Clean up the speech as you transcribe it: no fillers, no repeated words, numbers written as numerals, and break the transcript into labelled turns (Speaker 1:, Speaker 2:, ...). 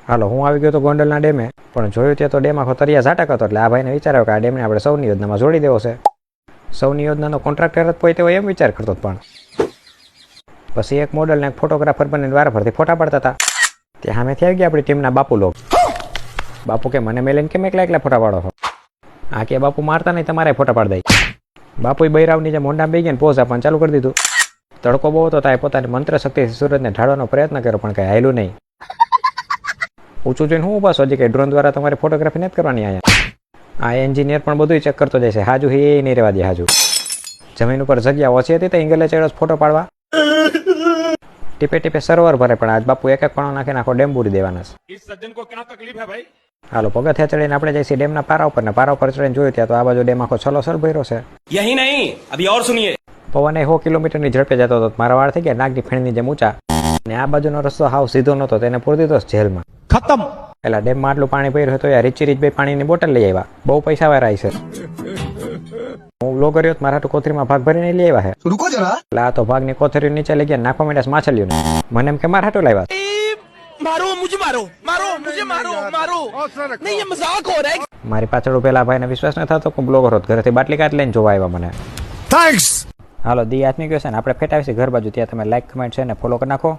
Speaker 1: હાલો હું આવી ગયો તો ગોંડલના ડેમે, પણ જોયું ત્યાં તો ડેમ આખો તરિયા ઝાટક હતો. એટલે આ ભાઈને વિચાર્યો કે આ ડેમને આપણે સૌની યોજનામાં જોડી દેવો છે. સૌની યોજનાનો કોન્ટ્રાક્ટર જ પોતે એમ વિચાર કરતો પણ પછી એક મોડલ ને એક ફોટોગ્રાફર બનીને વારફરથી ફોટા પાડતા હતા. ત્યાં સામેથી આવી ગયા આપણી ટીમના બાપુ લોક. બાપુ કે મને મેલીને કેમ એકલા એકલા ફોટા પાડો છો? આ કે બાપુ મારતા નહીં, તમારે ફોટા પાડી દઈ. બાપુએ બૈરાવની જે મોંઢામાં બેસી ગયા પોઝ આપવાનું ચાલુ કરી દીધું. તડકો બહુ હતો તાએ પોતાની મંત્ર શક્તિથી સૂરજને ઢાળવાનો પ્રયત્ન કર્યો, પણ કંઈ હાલ્યું નહીં. ઊંચું જોઈને હું ઉભા છો? હજી કંઈ ડ્રોન દ્વારા તમારે ફોટોગ્રાફી નથી કરવાની અહીંયા. આ એન્જિનિયર પણ બધું ચેક કરતો જાય છે. હાજુ એ નહીં રહેવા દે. હાજુ જમીન ઉપર જગ્યા ઓછી હતી તો એંગલે ચડ્યો ફોટો પાડવા. ટીપે ટીપે સરોવર ભરે, પણ આજ બાપુ એક એક કણો નાખીને આખો ડેમ બુરી દેવાના છે. હાલો પગથિયા ચડીને આપણે જઈશું ડેમના પારા ઉપર. ને પારા ઉપર ચડીને જોયું ત્યાં તો આ બાજુ ડેમ આખો છલોછલ ભર્યો છે.
Speaker 2: यही नहीं, अभी और सुनिए.
Speaker 1: પવન 100 કિલોમીટરની ઝડપે જતો હતો. મારા વાળ થઈ ગયા નાગની ફેણની જેમ ઊંચા. ને આ બાજુનો રસ્તો હાવ સીધો નહોતો, તેને પૂરી દીધો જેલમાં.
Speaker 2: खत्म.
Speaker 1: એટલે ડેમમાં આટલું પાણી ભર્યું હતું. યાર રીચી રીચભાઈ પાણીની બોટલ લઈ આવ્યા. બહુ પૈસા વાળા છે. હું લો કર્યો મારા હાટુ કોથરીમાં ભાગ ભરીને લઈ આવ્યા છે.
Speaker 2: रुको जरा.
Speaker 1: એટલે આ તો ભાગની કોથરી નીચે લઈ ગયા નાખવા માંડ્યા માછલીઓ. મને એમ કે મારા હાટુ લાવ્યા.
Speaker 2: मारो मुझे, मारो मारो मुझे, मारो मारो. नहीं ये मजाक हो रहा है.
Speaker 1: મારી પાછળ પેલા ભાઈને વિશ્વાસ ન થતો કે બ્લોગર હોત. ઘરેથી બાટલી કાઢ લઈને જોવા આવ્યા મને.
Speaker 2: थैंक्स.
Speaker 1: હાલો દી આથમી ગયો છે ને આપણે ફેટાવીશું ઘર બાજુ. ત્યાં તમે લાઈક કમેન્ટ છે ને ફોલો કરી નાખો.